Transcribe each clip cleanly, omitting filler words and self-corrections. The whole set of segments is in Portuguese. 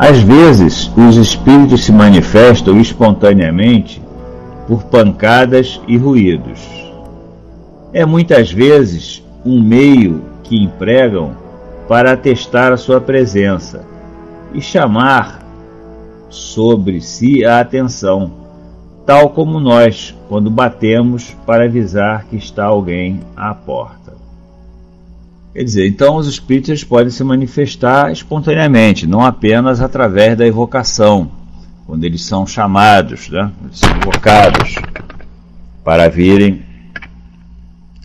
Às vezes, os espíritos se manifestam espontaneamente por pancadas e ruídos. É muitas vezes um meio que empregam para atestar a sua presença e chamar sobre si a atenção, tal como nós, quando batemos para avisar que está alguém à porta. Quer dizer, então os espíritos podem se manifestar espontaneamente, não apenas através da evocação, quando eles são chamados, né? Eles são invocados para virem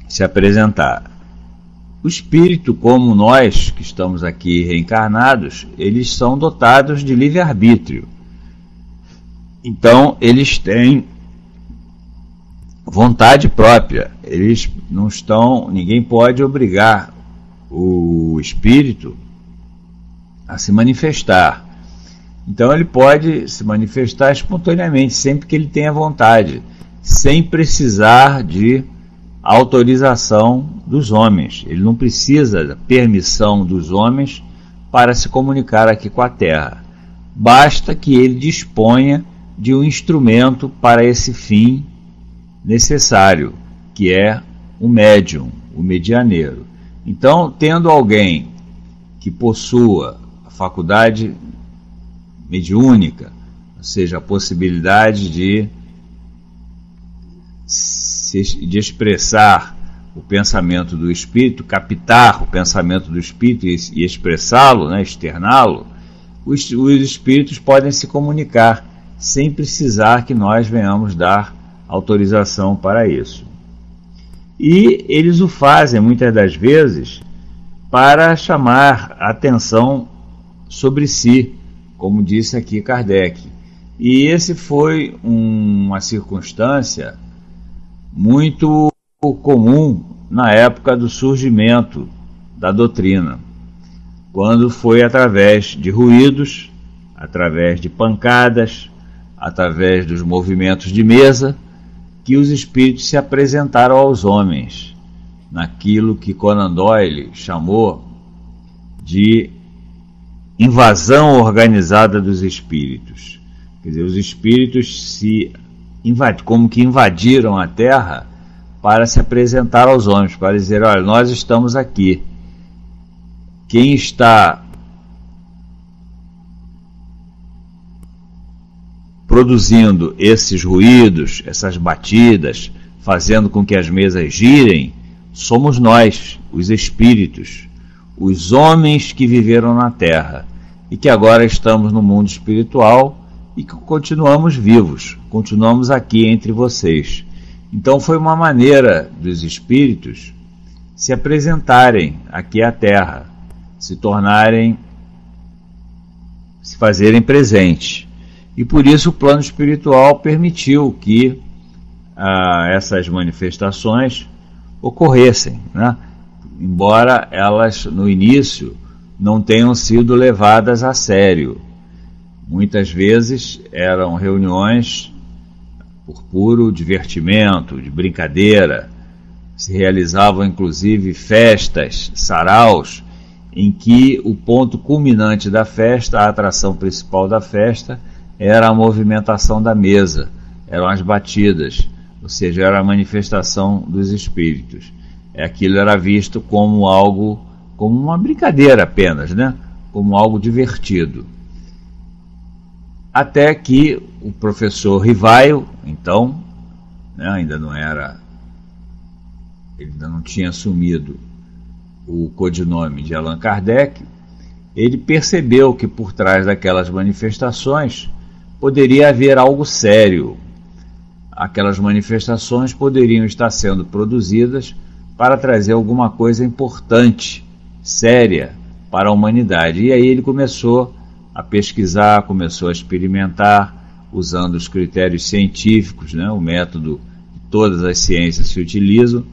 se apresentar. O espírito, como nós que estamos aqui reencarnados, eles são dotados de livre-arbítrio. Então, eles têm vontade própria. Eles não estão, ninguém pode obrigar o espírito a se manifestar. Então, ele pode se manifestar espontaneamente, sempre que ele tenha vontade, sem precisar de autorização dos homens. Ele não precisa da permissão dos homens para se comunicar aqui com a Terra. Basta que ele disponha de um instrumento para esse fim necessário, que é o médium, o medianeiro. Então, tendo alguém que possua a faculdade mediúnica, ou seja, a possibilidade de expressar o pensamento do espírito, captar o pensamento do espírito e expressá-lo, né, externá-lo, os espíritos podem se comunicar sem precisar que nós venhamos dar autorização para isso. E eles o fazem muitas das vezes para chamar a atenção sobre si, como disse aqui Kardec. E esse foi uma circunstância muito comum na época do surgimento da doutrina, quando foi através de ruídos, através de pancadas, através dos movimentos de mesa, que os espíritos se apresentaram aos homens, naquilo que Conan Doyle chamou de invasão organizada dos espíritos. Quer dizer, os espíritos como que invadiram a Terra para se apresentar aos homens, para dizer, olha, nós estamos aqui. Quem está produzindo esses ruídos, essas batidas, fazendo com que as mesas girem, somos nós, os espíritos, os homens que viveram na Terra e que agora estamos no mundo espiritual e que continuamos vivos, continuamos aqui entre vocês. Então foi uma maneira dos espíritos se apresentarem aqui à Terra, se fazerem presentes. E por isso o plano espiritual permitiu que essas manifestações ocorressem, né? Embora elas no início não tenham sido levadas a sério. Muitas vezes eram reuniões por puro divertimento, de brincadeira. Se realizavam inclusive festas, saraus, em que o ponto culminante da festa, a atração principal da festa, era a movimentação da mesa, eram as batidas, ou seja, era a manifestação dos espíritos. Aquilo era visto como algo, como uma brincadeira apenas, né? Como algo divertido. Até que o professor Rivaio, então, né, ele ainda não tinha assumido o codinome de Allan Kardec, ele percebeu que por trás daquelas manifestações poderia haver algo sério. Aquelas manifestações poderiam estar sendo produzidas para trazer alguma coisa importante, séria para a humanidade. E aí ele começou a pesquisar, começou a experimentar, usando os critérios científicos, né, o método que todas as ciências se utilizam,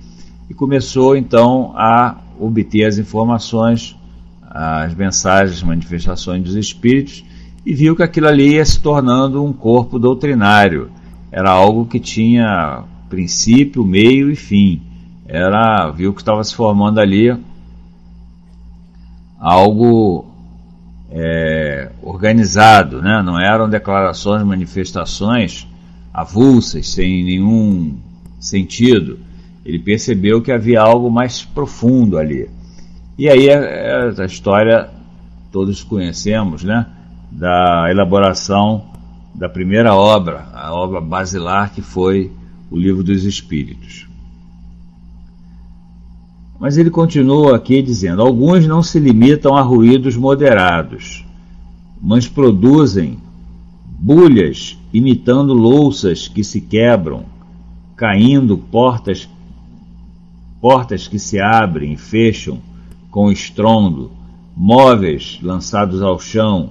e começou então a obter as informações, as mensagens, as manifestações dos espíritos, e viu que aquilo ali ia se tornando um corpo doutrinário. Era algo que tinha princípio, meio e fim. Viu que estava se formando ali algo organizado, né? Não eram declarações, manifestações avulsas, sem nenhum sentido. Ele percebeu que havia algo mais profundo ali. E aí a história todos conhecemos, né? Da elaboração da primeira obra, a obra basilar, que foi o Livro dos Espíritos. Mas ele continua aqui dizendo: alguns não se limitam a ruídos moderados, mas produzem bulhas imitando louças que se quebram, caindo portas que se abrem e fecham com estrondo, móveis lançados ao chão,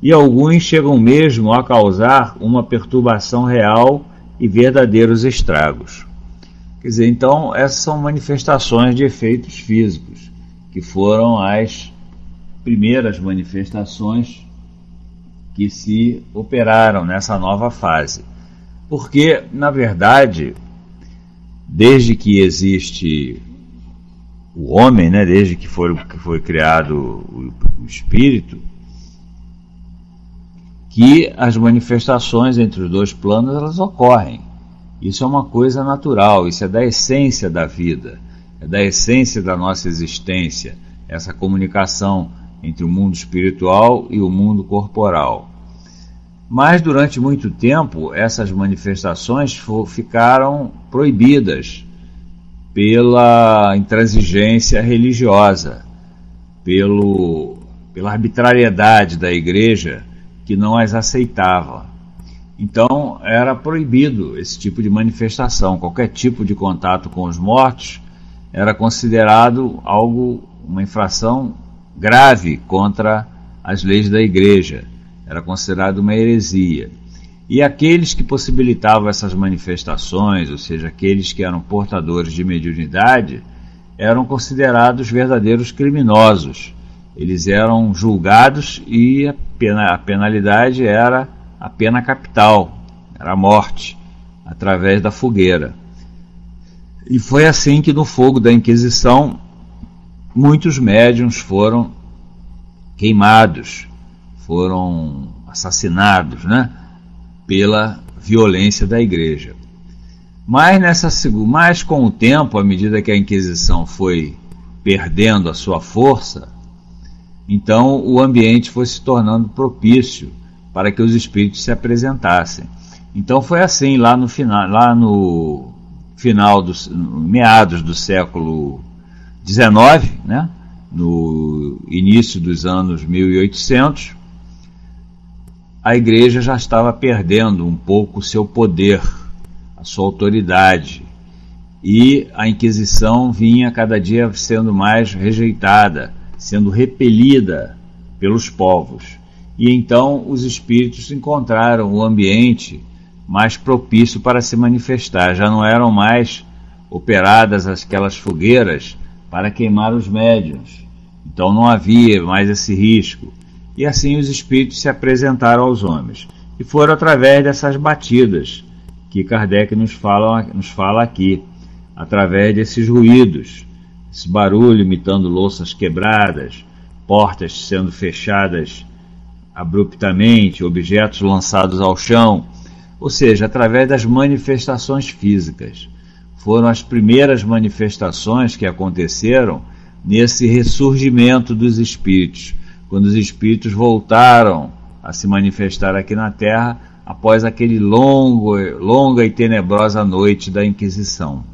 e alguns chegam mesmo a causar uma perturbação real e verdadeiros estragos. Quer dizer, então, essas são manifestações de efeitos físicos, que foram as primeiras manifestações que se operaram nessa nova fase. Porque, na verdade, desde que existe o homem, né, desde que foi criado o espírito, que as manifestações entre os dois planos elas ocorrem. Isso é uma coisa natural, isso é da essência da vida, é da essência da nossa existência, essa comunicação entre o mundo espiritual e o mundo corporal. Mas durante muito tempo essas manifestações ficaram proibidas pela intransigência religiosa, pela arbitrariedade da igreja, que não as aceitava. Então era proibido esse tipo de manifestação. Qualquer tipo de contato com os mortos era considerado uma infração grave contra as leis da igreja, era considerado uma heresia. E aqueles que possibilitavam essas manifestações, ou seja, aqueles que eram portadores de mediunidade, eram considerados verdadeiros criminosos. Eles eram julgados e a penalidade era a pena capital, era a morte, através da fogueira. E foi assim que no fogo da Inquisição muitos médiuns foram queimados, foram assassinados, né, pela violência da igreja. Mas com o tempo, à medida que a Inquisição foi perdendo a sua força, então o ambiente foi se tornando propício para que os espíritos se apresentassem. Então foi assim no meados do século XIX, né, no início dos anos 1800, a igreja já estava perdendo um pouco o seu poder, a sua autoridade, e a Inquisição vinha cada dia sendo mais rejeitada, sendo repelida pelos povos. E então os espíritos encontraram o ambiente mais propício para se manifestar. Já não eram mais operadas aquelas fogueiras para queimar os médiuns. Então não havia mais esse risco. E assim os espíritos se apresentaram aos homens. E foram através dessas batidas que Kardec nos fala aqui, através desses ruídos, esse barulho imitando louças quebradas, portas sendo fechadas abruptamente, objetos lançados ao chão, ou seja, através das manifestações físicas. Foram as primeiras manifestações que aconteceram nesse ressurgimento dos espíritos, quando os espíritos voltaram a se manifestar aqui na Terra após aquele longa e tenebrosa noite da Inquisição.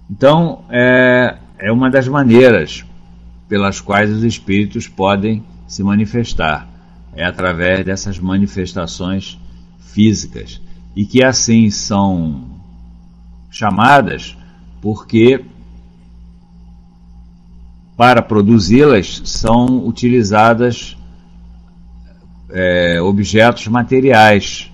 Então, é uma das maneiras pelas quais os espíritos podem se manifestar, é através dessas manifestações físicas, e que assim são chamadas porque para produzi-las são utilizadas objetos materiais,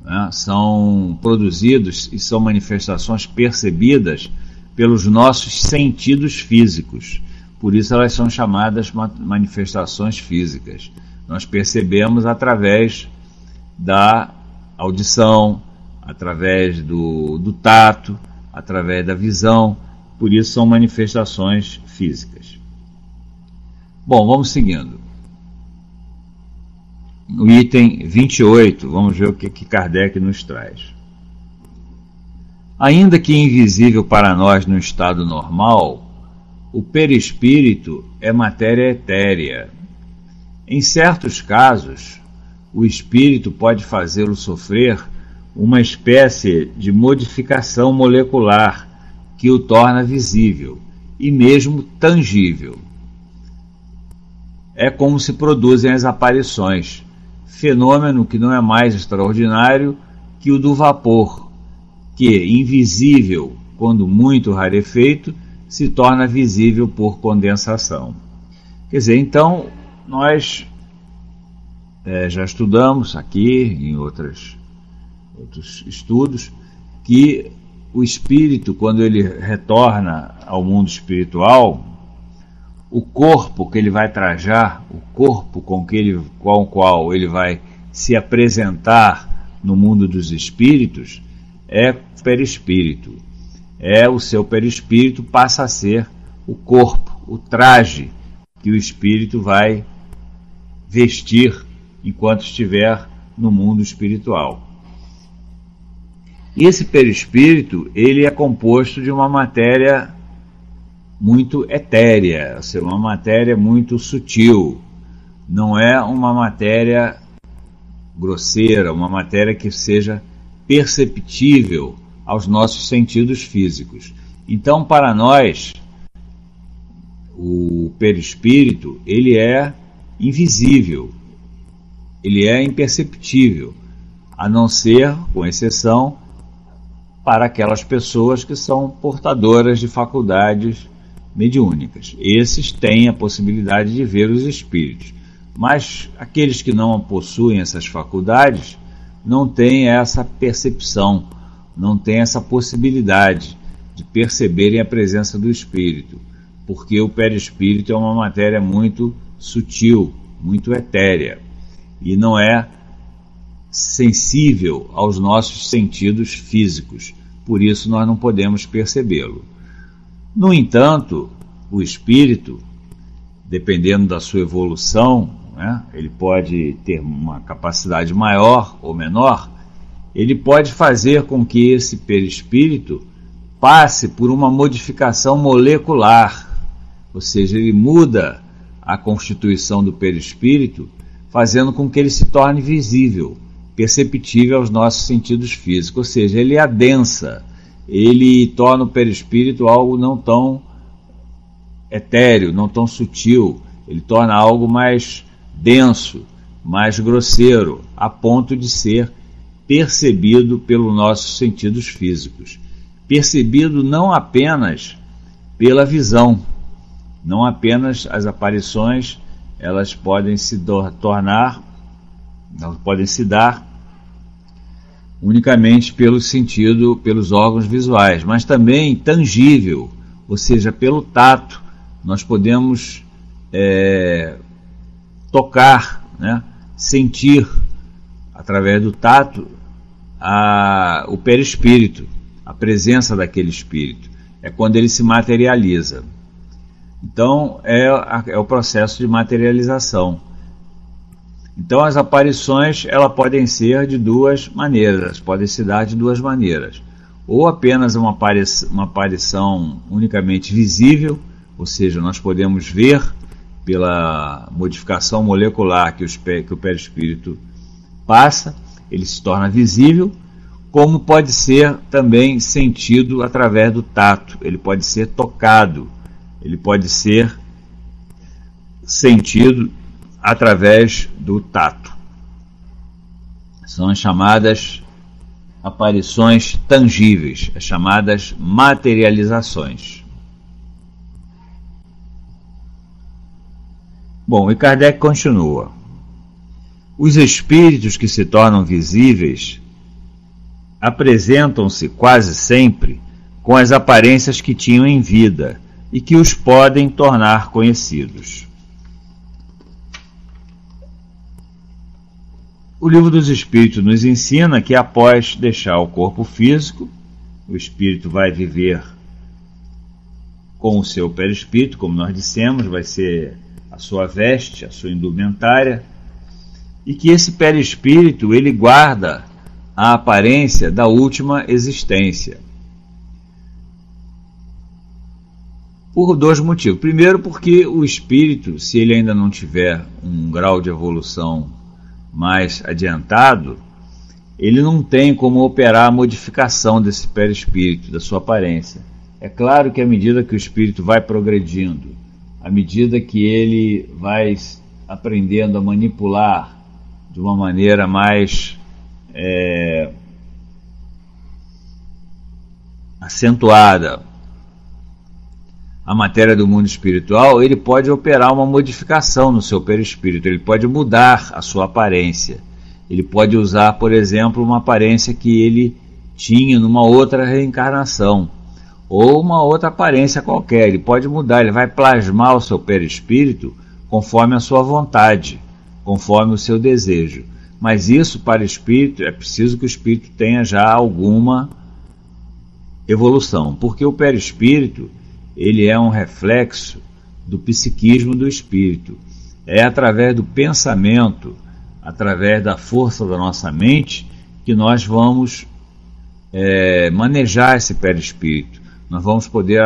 né? São produzidos e são manifestações percebidas pelos nossos sentidos físicos. Por isso elas são chamadas manifestações físicas. Nós percebemos através da audição, através do tato, através da visão. Por isso são manifestações físicas. Bom, vamos seguindo. O item 28, vamos ver o que Kardec nos traz. Ainda que invisível para nós no estado normal, o perispírito é matéria etérea. Em certos casos, o espírito pode fazê-lo sofrer uma espécie de modificação molecular que o torna visível e mesmo tangível. É como se produzem as aparições, fenômeno que não é mais extraordinário que o do vapor, que, invisível quando muito rarefeito, se torna visível por condensação. Quer dizer, então, nós já estudamos aqui, em outros estudos, que o espírito, quando ele retorna ao mundo espiritual, o corpo que ele vai trajar, o corpo com o qual ele vai se apresentar no mundo dos espíritos, é perispírito. O seu perispírito passa a ser o corpo, o traje que o espírito vai vestir enquanto estiver no mundo espiritual. E esse perispírito, ele é composto de uma matéria muito etérea, ou seja, uma matéria muito sutil. Não é uma matéria grosseira, uma matéria que seja perceptível aos nossos sentidos físicos. Então, para nós, o perispírito, ele é invisível, ele é imperceptível, a não ser, com exceção, para aquelas pessoas que são portadoras de faculdades mediúnicas. Esses têm a possibilidade de ver os espíritos, mas aqueles que não possuem essas faculdades não têm essa percepção, não têm essa possibilidade de perceberem a presença do espírito, porque o perispírito é uma matéria muito sutil, muito etérea, e não é sensível aos nossos sentidos físicos, por isso nós não podemos percebê-lo. No entanto, o espírito, dependendo da sua evolução, ele pode ter uma capacidade maior ou menor, ele pode fazer com que esse perispírito passe por uma modificação molecular, ou seja, ele muda a constituição do perispírito, fazendo com que ele se torne visível, perceptível aos nossos sentidos físicos, ou seja, ele adensa, ele torna o perispírito algo não tão etéreo, não tão sutil, ele torna algo mais denso, mais grosseiro, a ponto de ser percebido pelos nossos sentidos físicos. Percebido não apenas pela visão, não apenas as aparições, elas podem se dar unicamente pelo sentido, pelos órgãos visuais, mas também tangível, ou seja, pelo tato. Nós podemos tocar, sentir através do tato o perispírito, a presença daquele espírito. É quando ele se materializa. Então é o processo de materialização. Então as aparições elas podem ser de duas maneiras, podem se dar de duas maneiras. Ou apenas uma aparição unicamente visível, ou seja, nós podemos ver pela modificação molecular que o perispírito passa, ele se torna visível, como pode ser também sentido através do tato, ele pode ser tocado, ele pode ser sentido através do tato. São as chamadas aparições tangíveis, as chamadas materializações. Bom, e Kardec continua. Os espíritos que se tornam visíveis apresentam-se quase sempre com as aparências que tinham em vida e que os podem tornar conhecidos. O Livro dos Espíritos nos ensina que após deixar o corpo físico, o espírito vai viver com o seu perispírito, como nós dissemos, vai ser a sua veste, a sua indumentária, e que esse perispírito ele guarda a aparência da última existência. Por dois motivos. Primeiro, porque o espírito, se ele ainda não tiver um grau de evolução mais adiantado, ele não tem como operar a modificação desse perispírito, da sua aparência. É claro que à medida que o espírito vai progredindo, à medida que ele vai aprendendo a manipular de uma maneira mais acentuada a matéria do mundo espiritual, ele pode operar uma modificação no seu perispírito, ele pode mudar a sua aparência. Ele pode usar, por exemplo, uma aparência que ele tinha numa outra reencarnação, ou uma outra aparência qualquer. Ele pode mudar, ele vai plasmar o seu perispírito conforme a sua vontade, conforme o seu desejo. Mas isso, para o espírito, é preciso que o espírito tenha já alguma evolução, porque o perispírito ele é um reflexo do psiquismo do espírito. É através do pensamento, através da força da nossa mente, que nós vamos manejar esse perispírito. Nós vamos poder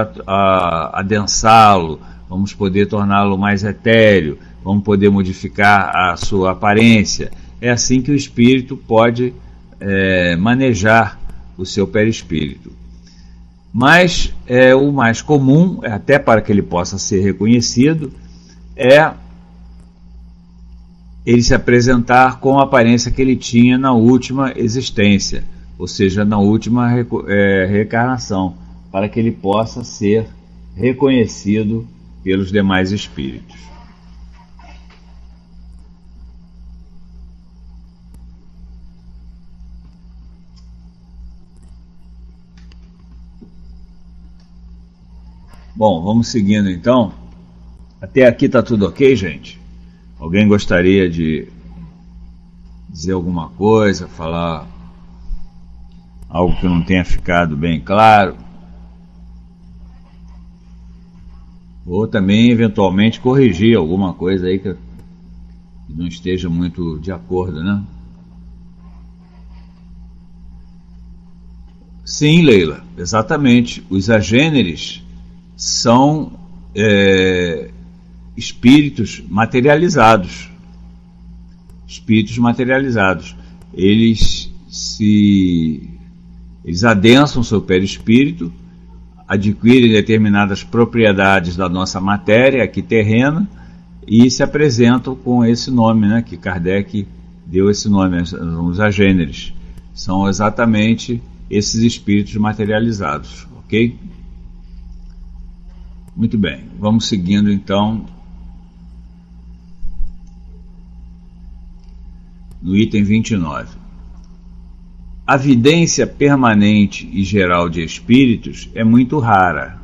adensá-lo, vamos poder torná-lo mais etéreo, vamos poder modificar a sua aparência. É assim que o espírito pode manejar o seu perispírito. Mas o mais comum, até para que ele possa ser reconhecido, é ele se apresentar com a aparência que ele tinha na última existência, ou seja, na última reencarnação, para que ele possa ser reconhecido pelos demais espíritos. Bom, vamos seguindo então. Até aqui está tudo ok, gente? Alguém gostaria de dizer alguma coisa, falar algo que não tenha ficado bem claro? Ou também, eventualmente, corrigir alguma coisa aí que não esteja muito de acordo, né? Sim, Leila, exatamente. Os agêneres são espíritos materializados. Espíritos materializados. Eles adensam seu perispírito, adquirem determinadas propriedades da nossa matéria aqui terrena e se apresentam com esse nome, né, que Kardec deu esse nome, os agêneres. São exatamente esses espíritos materializados, ok? Muito bem, vamos seguindo então no item 29. A vidência permanente e geral de espíritos é muito rara.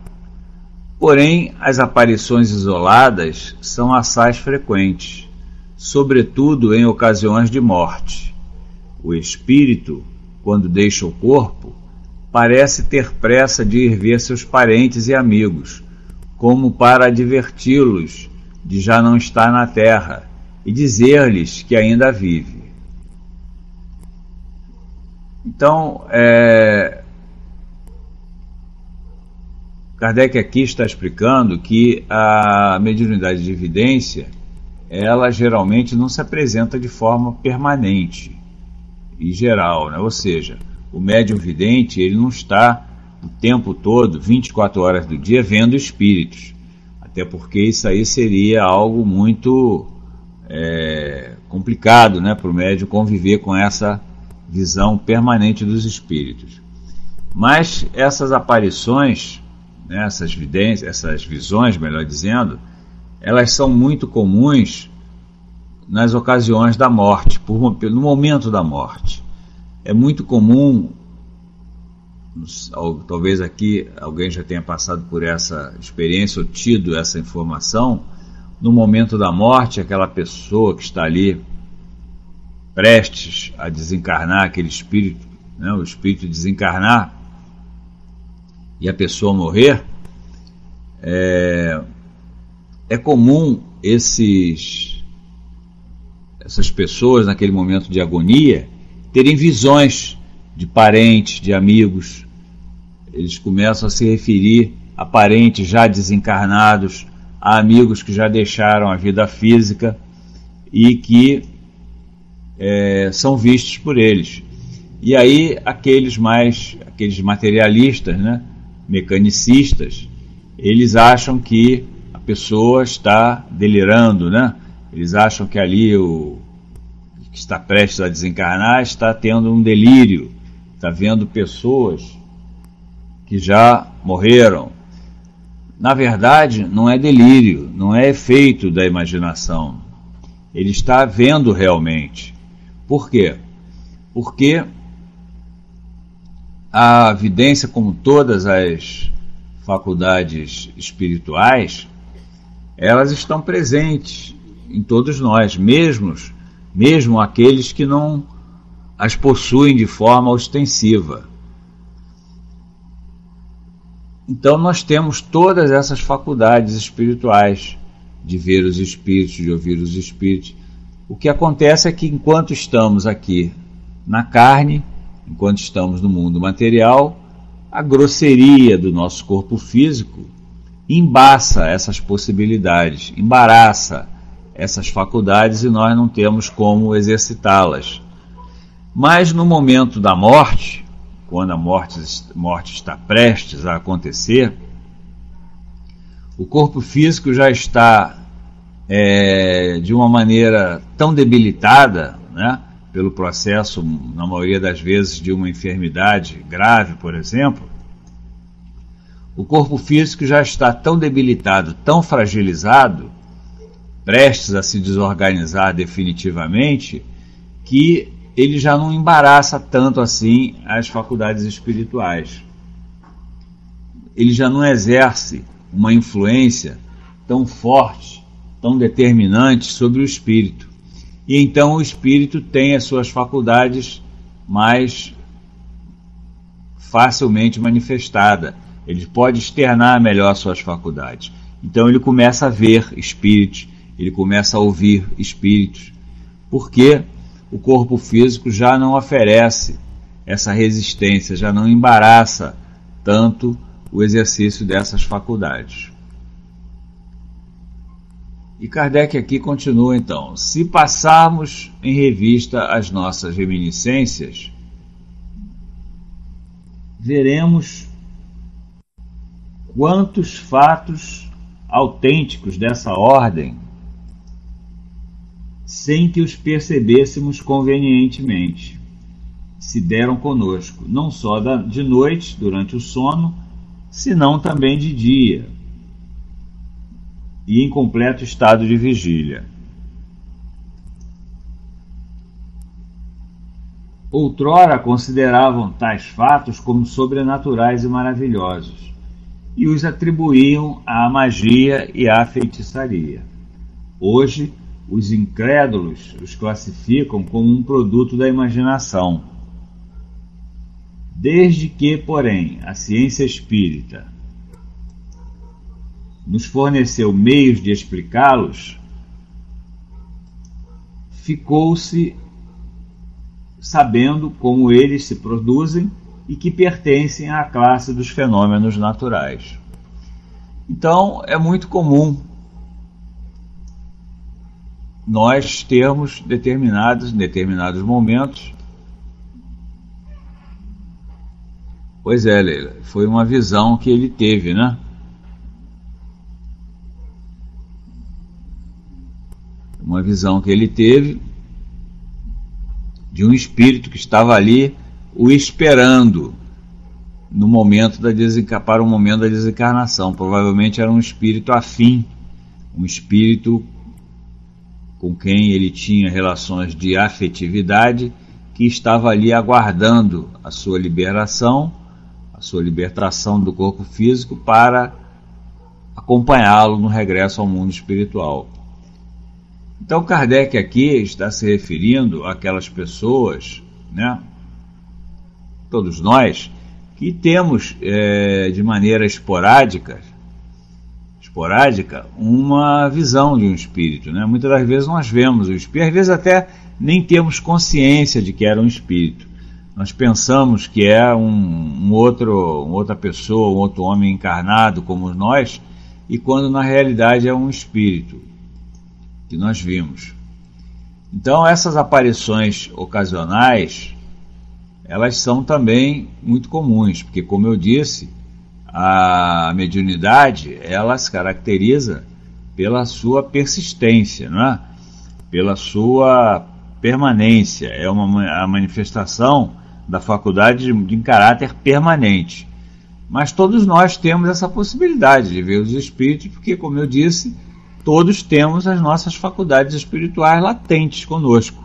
Porém, as aparições isoladas são assaz frequentes, sobretudo em ocasiões de morte. O espírito, quando deixa o corpo, parece ter pressa de ir ver seus parentes e amigos, como para adverti-los de já não estar na terra e dizer-lhes que ainda vive. Então, Kardec aqui está explicando que a mediunidade de evidência, ela geralmente não se apresenta de forma permanente e geral, né? Ou seja, o médium vidente, ele não está o tempo todo, 24 horas do dia, vendo espíritos, até porque isso aí seria algo muito complicado, né, para o médium conviver com essa visão permanente dos espíritos. Mas essas aparições, né, essas visões, melhor dizendo, elas são muito comuns nas ocasiões da morte, no momento da morte. É muito comum, talvez aqui alguém já tenha passado por essa experiência ou tido essa informação, no momento da morte, aquela pessoa que está ali prestes a desencarnar, aquele espírito, né, o espírito desencarnar e a pessoa morrer, é comum essas pessoas naquele momento de agonia terem visões de parentes, de amigos. Eles começam a se referir a parentes já desencarnados, a amigos que já deixaram a vida física e que são vistos por eles. E aí aqueles materialistas, né, mecanicistas, eles acham que a pessoa está delirando, né? Eles acham que ali o que está prestes a desencarnar está tendo um delírio, está vendo pessoas que já morreram. Na verdade, não é delírio, não é efeito da imaginação. Ele está vendo realmente. Por quê? Porque a vidência, como todas as faculdades espirituais, elas estão presentes em todos nós, mesmo aqueles que não as possuem de forma ostensiva. Então nós temos todas essas faculdades espirituais de ver os espíritos, de ouvir os espíritos. O que acontece é que enquanto estamos aqui na carne, enquanto estamos no mundo material, a grosseria do nosso corpo físico embaça essas possibilidades, embaraça essas faculdades e nós não temos como exercitá-las. Mas no momento da morte, quando a morte está prestes a acontecer, o corpo físico já está de uma maneira tão debilitada, né, pelo processo, na maioria das vezes, de uma enfermidade grave, por exemplo. O corpo físico já está tão debilitado, tão fragilizado, prestes a se desorganizar definitivamente, que ele já não embaraça tanto assim as faculdades espirituais. Ele já não exerce uma influência tão forte, tão determinante sobre o espírito. E então o espírito tem as suas faculdades mais facilmente manifestadas. Ele pode externar melhor suas faculdades. Então ele começa a ver espíritos, ele começa a ouvir espíritos, porque o corpo físico já não oferece essa resistência, já não embaraça tanto o exercício dessas faculdades. E Kardec aqui continua então: se passarmos em revista as nossas reminiscências, veremos quantos fatos autênticos dessa ordem, sem que os percebêssemos convenientemente, se deram conosco, não só de noite, durante o sono, senão também de dia, e em completo estado de vigília. Outrora consideravam tais fatos como sobrenaturais e maravilhosos, e os atribuíam à magia e à feitiçaria. Hoje, os incrédulos os classificam como um produto da imaginação. Desde que, porém, a ciência espírita nos forneceu meios de explicá-los, ficou-se sabendo como eles se produzem e que pertencem à classe dos fenômenos naturais. Então, é muito comum nós termos em determinados momentos. Pois é, Leila, foi uma visão que ele teve, né? Uma visão que ele teve de um espírito que estava ali o esperando no momento para o momento da desencarnação. Provavelmente era um espírito afim, um espírito com quem ele tinha relações de afetividade, que estava ali aguardando a sua liberação, a sua libertação do corpo físico, para acompanhá-lo no regresso ao mundo espiritual. Então Kardec aqui está se referindo àquelas pessoas, né, todos nós, que temos de maneira esporádica esporádica, uma visão de um espírito, né? Muitas das vezes nós vemos o espírito, às vezes até nem temos consciência de que era um espírito. Nós pensamos que é outra pessoa, um outro homem encarnado como nós, e quando na realidade é um espírito que nós vimos. Então essas aparições ocasionais, elas são também muito comuns, porque, como eu disse, a mediunidade, ela se caracteriza pela sua persistência, não é? Pela sua permanência, é a manifestação da faculdade de caráter permanente. Mas todos nós temos essa possibilidade de ver os espíritos, porque, como eu disse, todos temos as nossas faculdades espirituais latentes conosco,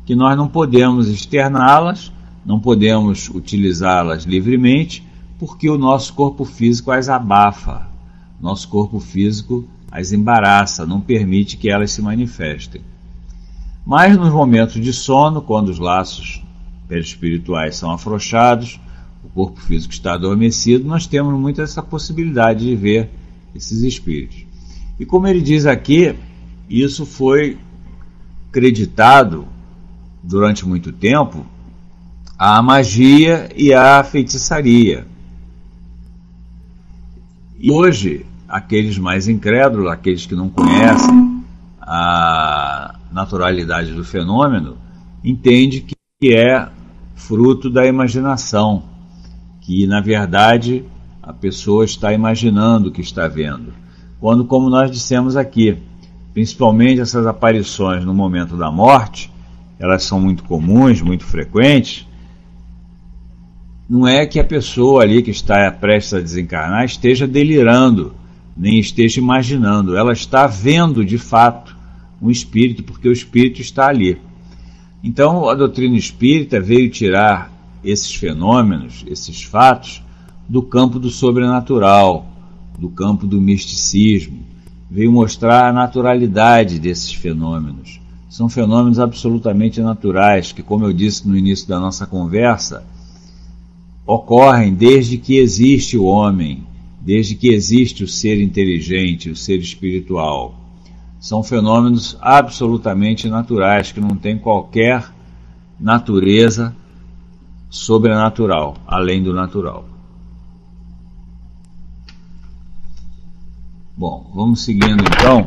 que nós não podemos externá-las, não podemos utilizá-las livremente, porque o nosso corpo físico as abafa, nosso corpo físico as embaraça, não permite que elas se manifestem. Mas nos momentos de sono, quando os laços perispirituais são afrouxados, o corpo físico está adormecido, nós temos muito essa possibilidade de ver esses espíritos. E como ele diz aqui, isso foi creditado durante muito tempo à magia e à feitiçaria. E hoje, aqueles mais incrédulos, aqueles que não conhecem a naturalidade do fenômeno, entendem que é fruto da imaginação, que na verdade a pessoa está imaginando o que está vendo. Quando, como nós dissemos aqui, principalmente essas aparições no momento da morte, elas são muito comuns, muito frequentes. Não é que a pessoa ali que está prestes a desencarnar esteja delirando, nem esteja imaginando. Ela está vendo de fato um espírito, porque o espírito está ali. Então a doutrina espírita veio tirar esses fenômenos, esses fatos, do campo do sobrenatural, do campo do misticismo. Veio mostrar a naturalidade desses fenômenos. São fenômenos absolutamente naturais, que, como eu disse no início da nossa conversa, ocorrem desde que existe o homem, desde que existe o ser inteligente, o ser espiritual. São fenômenos absolutamente naturais, que não têm qualquer natureza sobrenatural, além do natural. Bom, vamos seguindo então.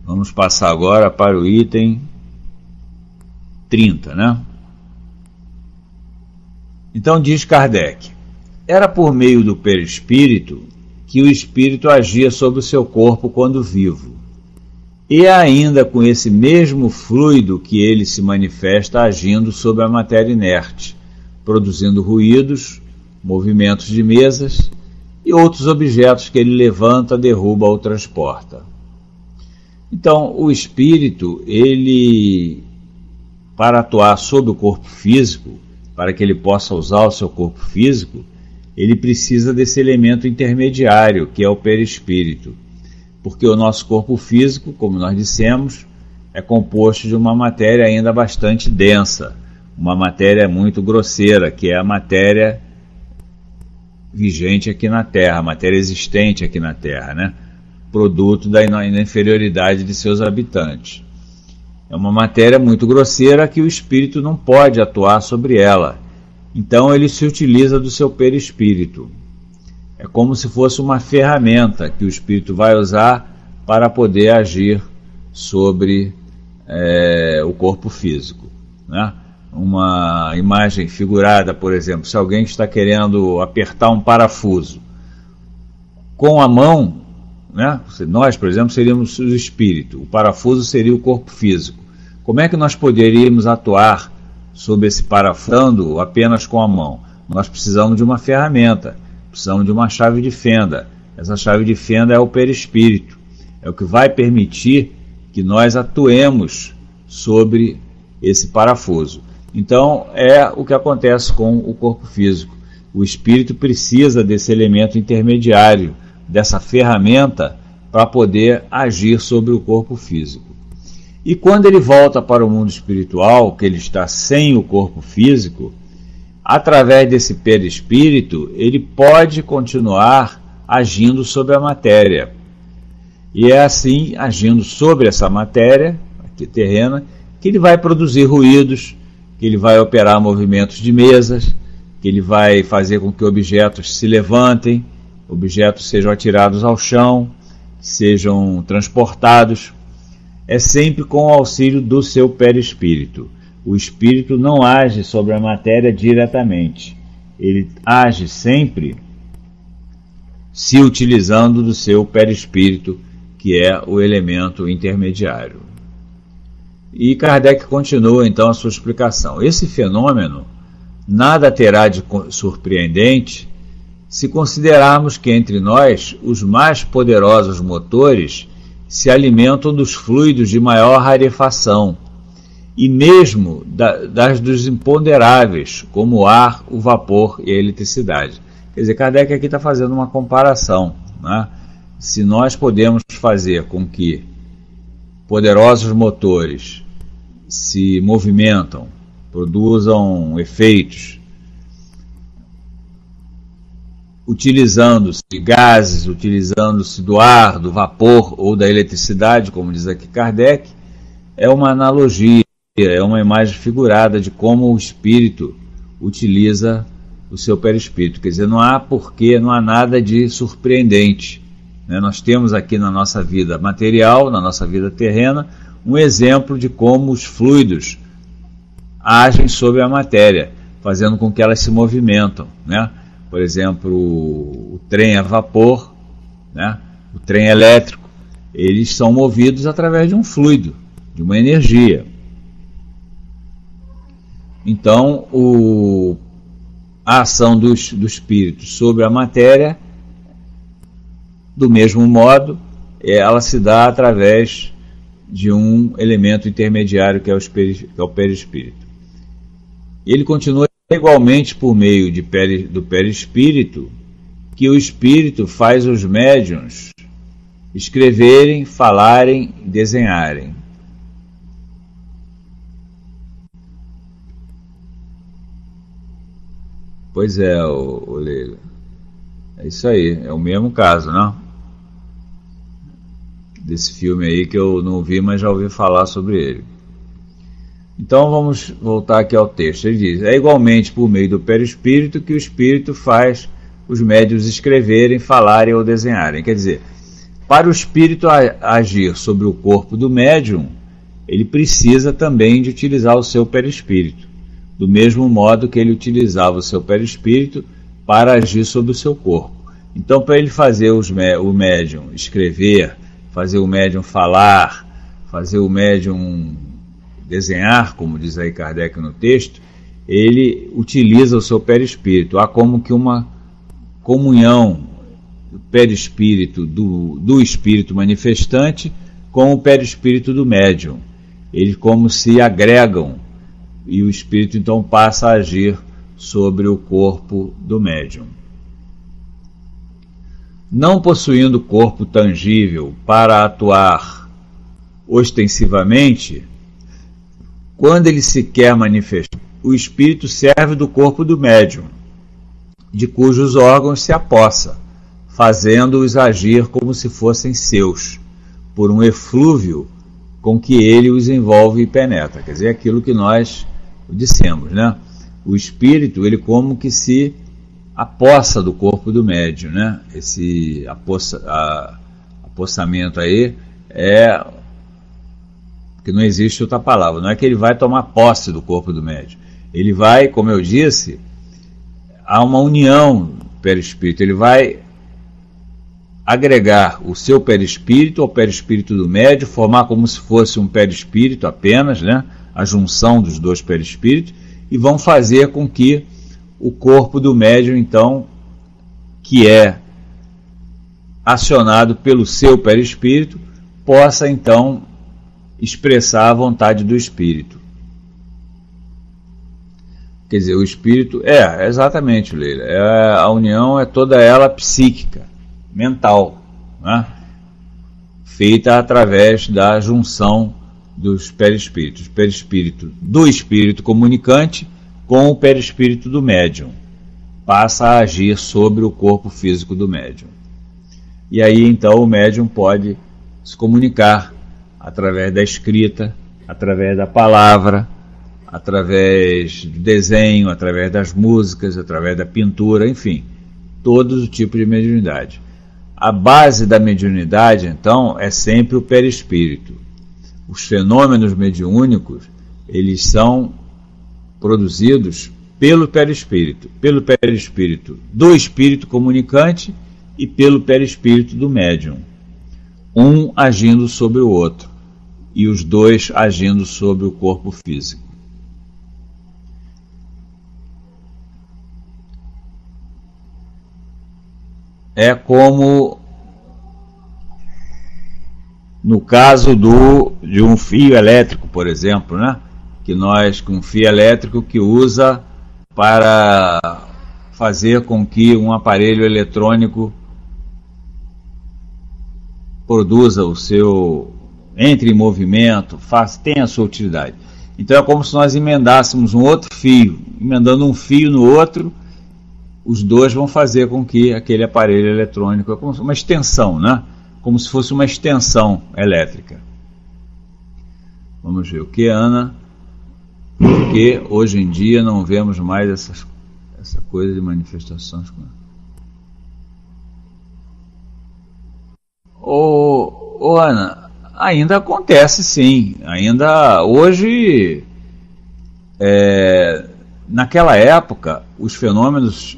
Vamos passar agora para o item 30, né? Então diz Kardec: era por meio do perispírito que o espírito agia sobre o seu corpo quando vivo, e ainda com esse mesmo fluido que ele se manifesta agindo sobre a matéria inerte, produzindo ruídos, movimentos de mesas e outros objetos que ele levanta, derruba ou transporta. Então, o espírito, ele, para atuar sobre o corpo físico, para que ele possa usar o seu corpo físico, ele precisa desse elemento intermediário, que é o perispírito. Porque o nosso corpo físico, como nós dissemos, é composto de uma matéria ainda bastante densa, uma matéria muito grosseira, que é a matéria vigente aqui na Terra, a matéria existente aqui na Terra, né? Produto da inferioridade de seus habitantes. É uma matéria muito grosseira que o espírito não pode atuar sobre ela. Então ele se utiliza do seu perispírito. É como se fosse uma ferramenta que o espírito vai usar para poder agir sobre o corpo físico, né? Uma imagem figurada, por exemplo, se alguém está querendo apertar um parafuso com a mão, né? Nós, por exemplo, seríamos o espírito, o parafuso seria o corpo físico. Como é que nós poderíamos atuar sobre esse parafuso apenas com a mão? Nós precisamos de uma ferramenta, precisamos de uma chave de fenda. Essa chave de fenda é o perispírito, é o que vai permitir que nós atuemos sobre esse parafuso. Então é o que acontece com o corpo físico. O espírito precisa desse elemento intermediário, dessa ferramenta, para poder agir sobre o corpo físico. E quando ele volta para o mundo espiritual, que ele está sem o corpo físico, através desse perispírito, ele pode continuar agindo sobre a matéria. E é assim, agindo sobre essa matéria aqui terrena, que ele vai produzir ruídos, que ele vai operar movimentos de mesas, que ele vai fazer com que objetos se levantem, objetos sejam atirados ao chão, sejam transportados. É sempre com o auxílio do seu perispírito. O espírito não age sobre a matéria diretamente. Ele age sempre se utilizando do seu perispírito, que é o elemento intermediário. E Kardec continua então a sua explicação. Esse fenômeno nada terá de surpreendente se considerarmos que entre nós os mais poderosos motores se alimentam dos fluidos de maior rarefação e mesmo dos imponderáveis, como o ar, o vapor e a eletricidade. Quer dizer, Kardec aqui está fazendo uma comparação, né? Se nós podemos fazer com que poderosos motores se movimentam, produzam efeitos, utilizando-se de gases, utilizando-se do ar, do vapor ou da eletricidade, como diz aqui Kardec, é uma analogia, é uma imagem figurada de como o espírito utiliza o seu perispírito. Quer dizer, não há nada de surpreendente, né? Nós temos aqui na nossa vida material, na nossa vida terrena, um exemplo de como os fluidos agem sobre a matéria, fazendo com que elas se movimentam, né? Por exemplo, o trem a vapor, né? O trem elétrico, eles são movidos através de um fluido, de uma energia. Então, a ação do espírito sobre a matéria, do mesmo modo, ela se dá através de um elemento intermediário que é o perispírito. Ele continua igualmente por meio do perispírito, que o espírito faz os médiuns escreverem, falarem e desenharem. Pois é, o Leila. É isso aí, é o mesmo caso, não? Desse filme aí que eu não vi, mas já ouvi falar sobre ele. Então vamos voltar aqui ao texto. Ele diz: é igualmente por meio do perispírito que o espírito faz os médiuns escreverem, falarem ou desenharem. Quer dizer, para o espírito agir sobre o corpo do médium, ele precisa também de utilizar o seu perispírito, do mesmo modo que ele utilizava o seu perispírito para agir sobre o seu corpo. Então, para ele fazer o médium escrever, fazer o médium falar, fazer o médium desenhar, como diz aí Kardec no texto, ele utiliza o seu perispírito. Há como que uma comunhão do perispírito do espírito manifestante com o perispírito do médium. Eles como se agregam e o espírito então passa a agir sobre o corpo do médium. Não possuindo corpo tangível para atuar ostensivamente, quando ele se quer manifestar, o espírito serve do corpo do médium, de cujos órgãos se apossa, fazendo-os agir como se fossem seus, por um eflúvio com que ele os envolve e penetra. Quer dizer, aquilo que nós dissemos, né? O espírito, ele como que se apossa do corpo do médium, né? Esse apossamento aí é que não existe outra palavra, não é que ele vai tomar posse do corpo do médium. Ele vai, como eu disse, há uma união perispírito, ele vai agregar o seu perispírito ao perispírito do médium, formar como se fosse um perispírito apenas, né? A junção dos dois perispíritos, e vão fazer com que o corpo do médium, então, que é acionado pelo seu perispírito, possa, então, expressar a vontade do espírito. Quer dizer, o espírito... exatamente, Leila. A união é toda ela psíquica, mental, né? Feita através da junção dos perispíritos. Perispírito do espírito comunicante com o perispírito do médium. Passa a agir sobre o corpo físico do médium. E aí, então, o médium pode se comunicar através da escrita, através da palavra, através do desenho, através das músicas, através da pintura, enfim, todos os tipos de mediunidade. A base da mediunidade, então, é sempre o perispírito. Os fenômenos mediúnicos, eles são produzidos pelo perispírito do espírito comunicante e pelo perispírito do médium, um agindo sobre o outro e os dois agindo sobre o corpo físico. É como no caso de um fio elétrico, por exemplo, né? Que nós, com um fio elétrico que usa para fazer com que um aparelho eletrônico produza o seu, entre em movimento, tenha a sua utilidade. Então é como se nós emendássemos um outro fio, emendando um fio no outro, os dois vão fazer com que aquele aparelho eletrônico, é como uma extensão, né? Como se fosse uma extensão elétrica. Vamos ver o que, Ana? Porque hoje em dia não vemos mais essa coisa de manifestações. Ana, ainda acontece sim. Ainda hoje, naquela época, os fenômenos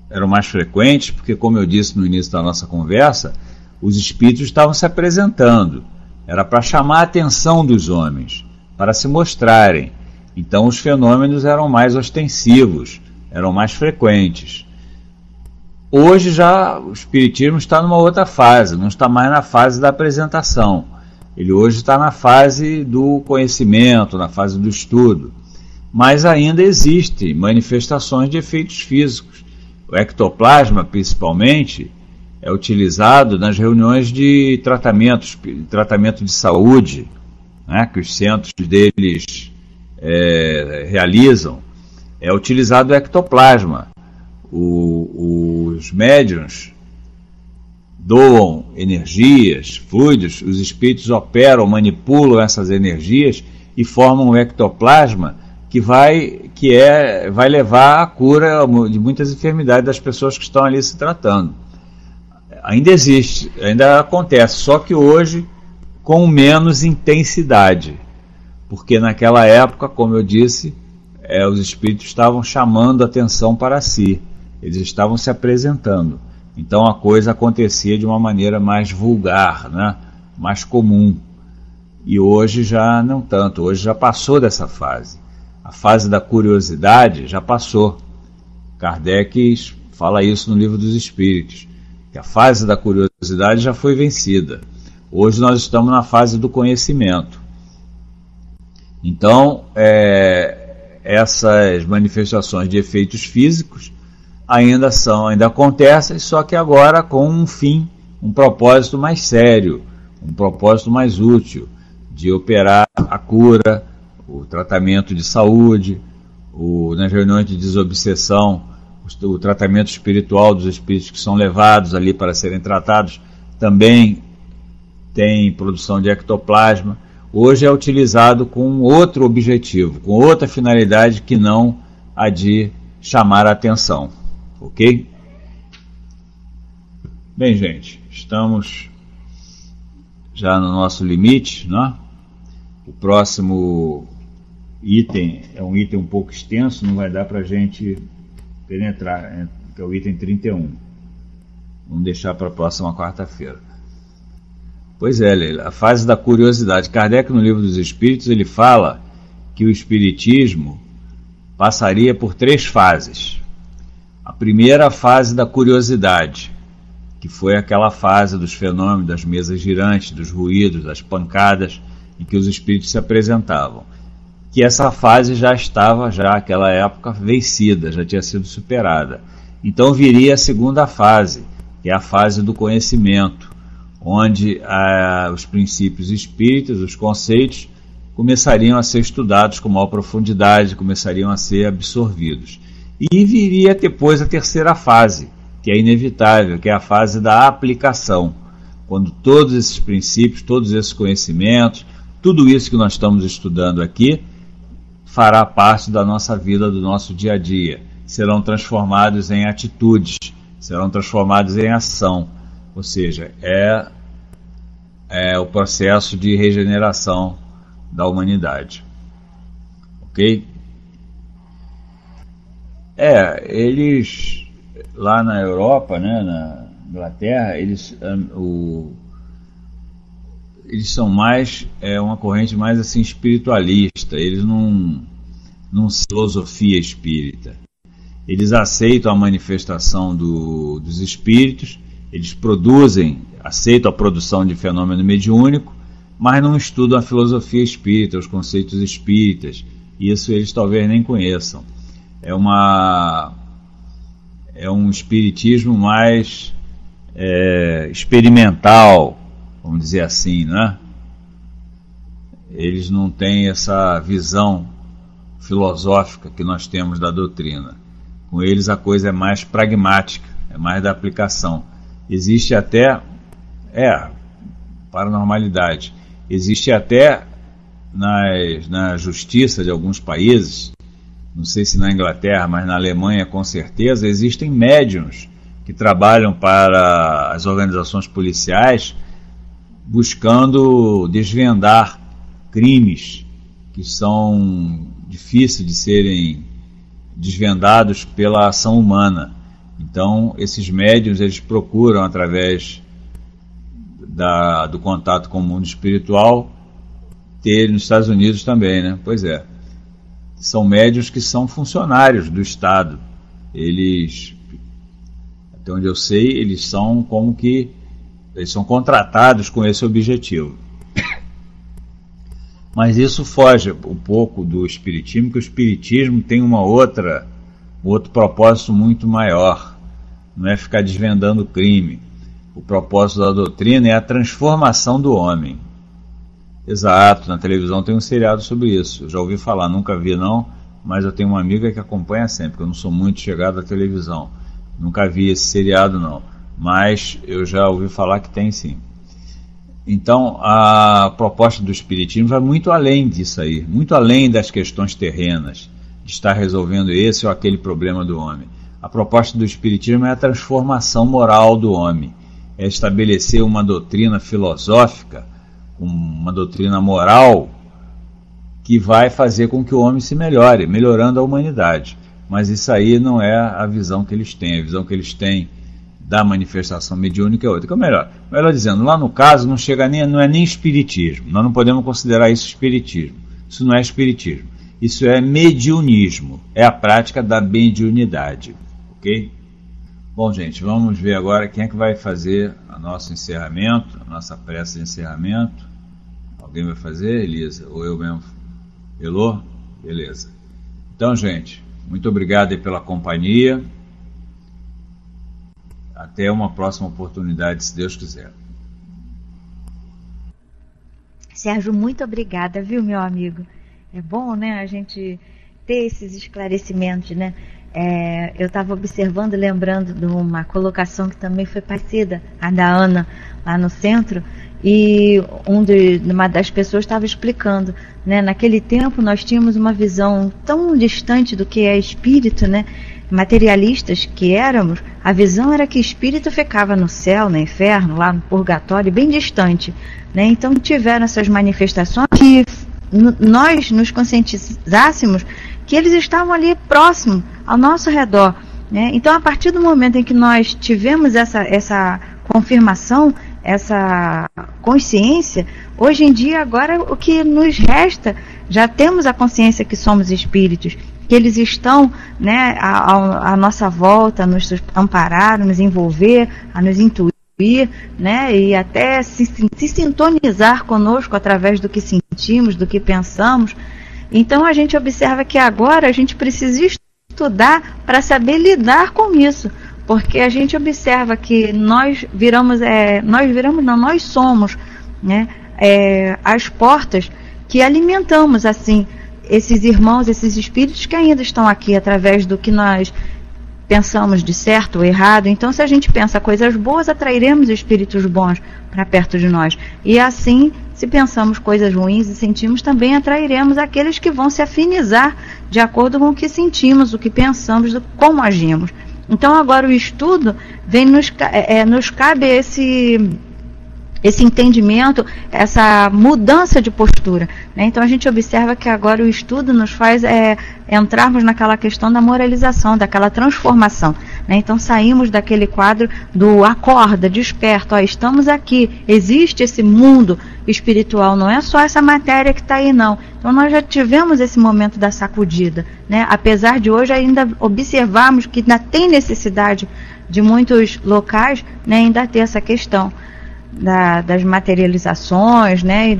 eram mais frequentes, porque, como eu disse no início da nossa conversa, os espíritos estavam se apresentando. Era para chamar a atenção dos homens, para se mostrarem. Então os fenômenos eram mais ostensivos, eram mais frequentes. Hoje já o espiritismo está numa outra fase, não está mais na fase da apresentação. Ele hoje está na fase do conhecimento, na fase do estudo. Mas ainda existem manifestações de efeitos físicos. O ectoplasma, principalmente, é utilizado nas reuniões de tratamento de saúde, né, que os centros deles realizam. É utilizado o ectoplasma. Os médiuns doam energias, fluidos, os espíritos operam, manipulam essas energias e formam um ectoplasma que vai levar à cura de muitas enfermidades das pessoas que estão ali se tratando. Ainda existe, ainda acontece, só que hoje com menos intensidade, porque naquela época, como eu disse, os espíritos estavam chamando a atenção para si, eles estavam se apresentando, então a coisa acontecia de uma maneira mais vulgar, né? Mais comum, e hoje já não tanto, hoje já passou dessa fase. A fase da curiosidade já passou. Kardec fala isso no Livro dos Espíritos, que a fase da curiosidade já foi vencida. Hoje nós estamos na fase do conhecimento. Então, essas manifestações de efeitos físicos ainda acontecem, só que agora com um fim, um propósito mais sério, um propósito mais útil, de operar a cura, o tratamento de saúde, nas reuniões de desobsessão, o tratamento espiritual dos espíritos que são levados ali para serem tratados, também tem produção de ectoplasma. Hoje é utilizado com outro objetivo, com outra finalidade que não a de chamar a atenção. Ok? Bem, gente, estamos já no nosso limite, né? O próximo item é um item um pouco extenso, não vai dar para a gente penetrar, que é o item 31. Vamos deixar para a próxima quarta-feira. Pois é, Leila, a fase da curiosidade. Kardec, no Livro dos Espíritos, ele fala que o espiritismo passaria por 3 fases. A primeira, a fase da curiosidade, que foi aquela fase dos fenômenos, das mesas girantes, dos ruídos, das pancadas, em que os espíritos se apresentavam. Que essa fase já estava, naquela época, vencida, já tinha sido superada. Então viria a segunda fase, que é a fase do conhecimento, onde os princípios espíritas, os conceitos, começariam a ser estudados com maior profundidade, começariam a ser absorvidos. E viria depois a terceira fase, que é inevitável, que é a fase da aplicação, quando todos esses princípios, todos esses conhecimentos, tudo isso que nós estamos estudando aqui, fará parte da nossa vida, do nosso dia a dia. Serão transformados em atitudes, serão transformados em ação. Ou seja, é o processo de regeneração da humanidade. Ok? Eles, lá na Europa, né, na Inglaterra, eles são mais, uma corrente mais assim espiritualista. Eles não filosofia espírita. Eles aceitam a manifestação dos espíritos, eles aceitam a produção de fenômeno mediúnico, mas não estudam a filosofia espírita, os conceitos espíritas. Isso eles talvez nem conheçam. É um espiritismo mais experimental, vamos dizer assim, né? Eles não têm essa visão filosófica que nós temos da doutrina. Com eles a coisa é mais pragmática, é mais da aplicação. Existe até paranormalidade. Existe até na justiça de alguns países, não sei se na Inglaterra, mas na Alemanha com certeza, existem médiuns que trabalham para as organizações policiais buscando desvendar crimes que são difíceis de serem desvendados pela ação humana. Então, esses médiuns, eles procuram, através do contato com o mundo espiritual, ter nos Estados Unidos também, né? Pois é. São médiuns que são funcionários do Estado. Eles, até onde eu sei, eles são contratados com esse objetivo. Mas isso foge um pouco do espiritismo, porque o espiritismo tem um outro propósito muito maior. Não é ficar desvendando o crime. O propósito da doutrina é a transformação do homem. Exato, na televisão tem um seriado sobre isso. Eu já ouvi falar, nunca vi não, mas eu tenho uma amiga que acompanha sempre, porque eu não sou muito chegado à televisão. Nunca vi esse seriado não, mas eu já ouvi falar que tem sim. Então, a proposta do espiritismo vai muito além disso aí, muito além das questões terrenas, de estar resolvendo esse ou aquele problema do homem. A proposta do espiritismo é a transformação moral do homem, é estabelecer uma doutrina filosófica, uma doutrina moral que vai fazer com que o homem se melhore, melhorando a humanidade. Mas isso aí não é a visão que eles têm. A visão que eles têm da manifestação mediúnica é outra. Que é melhor dizendo, lá no caso não é nem espiritismo. Nós não podemos considerar isso espiritismo. Isso não é espiritismo. Isso é mediunismo. É a prática da mediunidade. Ok? Bom, gente, vamos ver agora quem é que vai fazer o nosso encerramento, a nossa prece de encerramento. Alguém vai fazer, Elisa? Ou eu mesmo? Elô? Beleza. Então, gente, muito obrigado aí pela companhia. Até uma próxima oportunidade, se Deus quiser. Sérgio, muito obrigada, viu, meu amigo? É bom, né, a gente ter esses esclarecimentos, né? Eu estava observando, lembrando de uma colocação que também foi parecida, a da Ana, lá no centro, e uma das pessoas estava explicando, né? Naquele tempo nós tínhamos uma visão tão distante do que é espírito, né? Materialistas que éramos, a visão era que espírito ficava no céu, no inferno, lá no purgatório, bem distante, né? Então tiveram essas manifestações que nós nos conscientizássemos que eles estavam ali próximo, ao nosso redor, né? Então, a partir do momento em que nós tivemos essa confirmação, essa consciência, hoje em dia, agora, o que nos resta, já temos a consciência que somos espíritos, que eles estão, né, à nossa volta, a nos amparar, a nos envolver, a nos intuir, né, e até se sintonizar conosco através do que sentimos, do que pensamos. Então a gente observa que agora a gente precisa estudar para saber lidar com isso, porque a gente observa que nós somos, né, as portas que alimentamos assim esses irmãos, esses espíritos que ainda estão aqui através do que nós pensamos de certo ou errado. Então, se a gente pensa coisas boas, atrairemos espíritos bons para perto de nós. E assim, se pensamos coisas ruins e sentimos, também atrairemos aqueles que vão se afinizar de acordo com o que sentimos, o que pensamos, como agimos. Então, agora o estudo vem nos cabe esse entendimento, essa mudança de postura, né? Então a gente observa que agora o estudo nos faz entrarmos naquela questão da moralização, daquela transformação, né? Então saímos daquele quadro do acorda, desperta, estamos aqui, existe esse mundo espiritual, não é só essa matéria que está aí, não. Então nós já tivemos esse momento da sacudida, né? Apesar de hoje ainda observarmos que ainda tem necessidade de muitos locais, né, ainda ter essa questão das materializações, né, e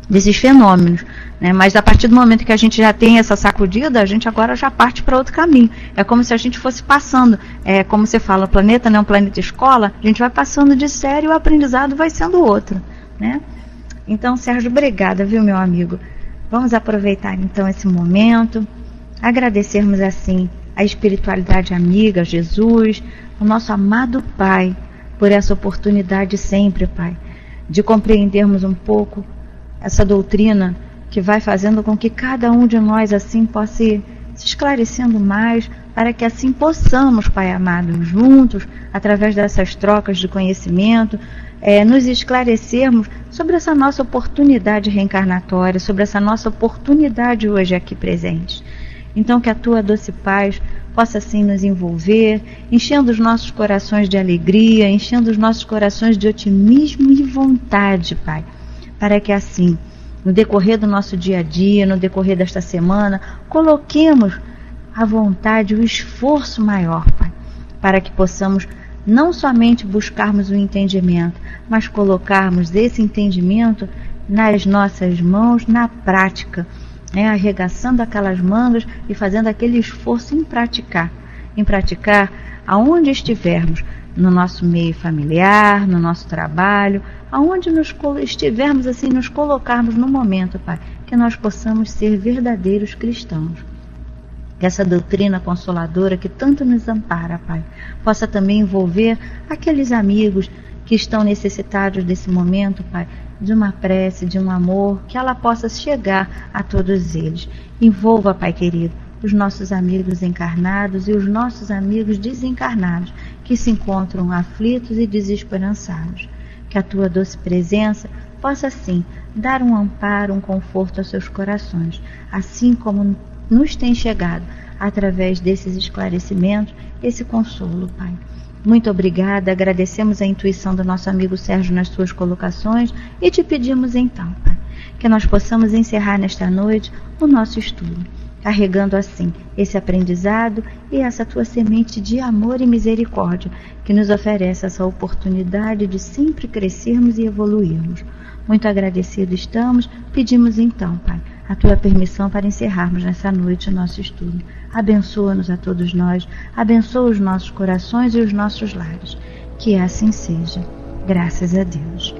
desses fenômenos, né? Mas a partir do momento que a gente já tem essa sacudida, a gente agora já parte para outro caminho. É como se a gente fosse passando, como você fala, o planeta não é um planeta escola, a gente vai passando de série e o aprendizado vai sendo outro, né? Então, Sérgio, obrigada, viu, meu amigo? Vamos aproveitar então esse momento, agradecermos assim a espiritualidade amiga, Jesus, o nosso amado Pai, por essa oportunidade sempre, Pai, de compreendermos um pouco essa doutrina que vai fazendo com que cada um de nós assim possa ir se esclarecendo mais, para que assim possamos, Pai amado, juntos, através dessas trocas de conhecimento, nos esclarecermos sobre essa nossa oportunidade reencarnatória, sobre essa nossa oportunidade hoje aqui presente. Então que a Tua doce paz possa assim nos envolver, enchendo os nossos corações de alegria, enchendo os nossos corações de otimismo e vontade, Pai, para que assim, no decorrer do nosso dia a dia, no decorrer desta semana, coloquemos a vontade, o esforço maior, Pai, para que possamos não somente buscarmos o entendimento, mas colocarmos esse entendimento nas nossas mãos, na prática, arregaçando aquelas mangas e fazendo aquele esforço em praticar aonde estivermos, no nosso meio familiar, no nosso trabalho, aonde estivermos assim, nos colocarmos no momento, Pai, que nós possamos ser verdadeiros cristãos. Que essa doutrina consoladora que tanto nos ampara, Pai, possa também envolver aqueles amigos que estão necessitados desse momento, Pai, de uma prece, de um amor, que ela possa chegar a todos eles. Envolva, Pai querido, os nossos amigos encarnados e os nossos amigos desencarnados, que se encontram aflitos e desesperançados. Que a Tua doce presença possa, assim, dar um amparo, um conforto aos seus corações, assim como nos tem chegado, através desses esclarecimentos, esse consolo, Pai. Muito obrigada, agradecemos a intuição do nosso amigo Sérgio nas suas colocações e te pedimos então, Pai, que nós possamos encerrar nesta noite o nosso estudo, carregando assim esse aprendizado e essa Tua semente de amor e misericórdia que nos oferece essa oportunidade de sempre crescermos e evoluirmos. Muito agradecidos estamos, pedimos então, Pai, a Tua permissão para encerrarmos nessa noite o nosso estudo. Abençoa-nos a todos nós, abençoa os nossos corações e os nossos lares. Que assim seja. Graças a Deus.